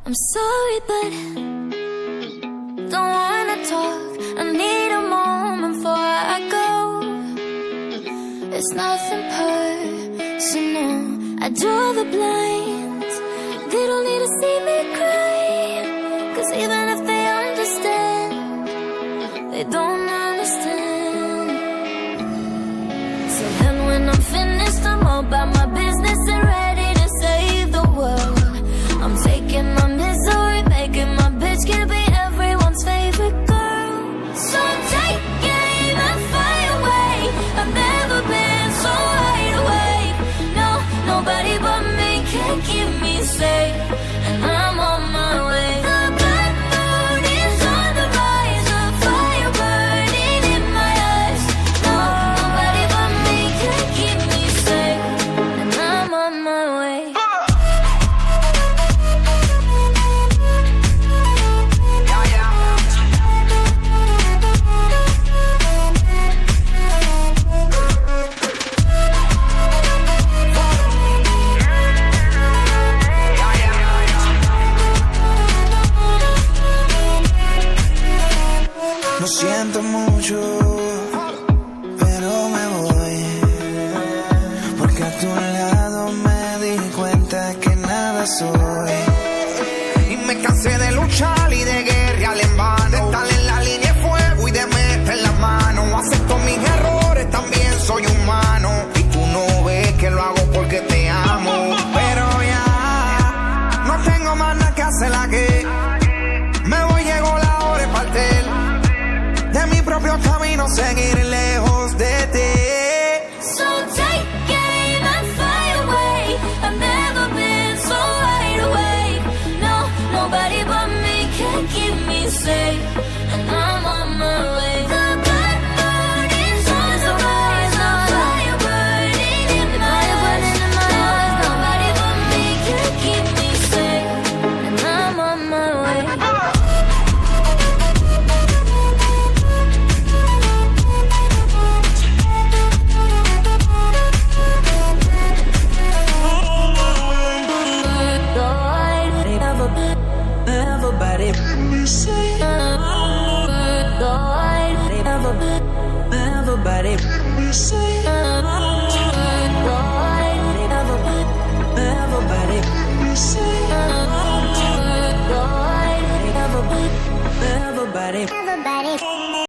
I'm sorry, but don't wanna talk. I need a moment before I go. It's nothing personal. I draw the blinds. They don't need to see me cry, 'cause even if they understand, they don't understand. So then when I'm finished, I'm all about my business and ready to save the world. I'm taking my misery, making my bitch can be everyone's favorite girl. So take aim and fly away. I've never been so wide awake. No, nobody but me can keep me safe, and I'm on my way. The bad mood is on the rise, a fire burning in my eyes. No, nobody but me can keep me safe, and I'm on my way. Lo siento mucho, pero me voy, porque a tu lado me di cuenta que nada soy. Y me cansé de luchar y de guerrear en vano, de estar en la línea de fuego y de meter la mano. Acepto mis errores, también soy humano, y tú no ves que lo hago porque te amo. Pero ya no tengo más nada que hacer aquí. Me voy, llegó la hora de partir de mi propio camino, seguir lejos de ti. So take aim and fly away. I've never been so wide awake. No, nobody but me can keep me safe, and I'm on my way. The bad mood is on the rise, a fire burning in my eyes. Nobody but me can keep me safe, and I'm on my way. Everybody, everybody, everybody, everybody.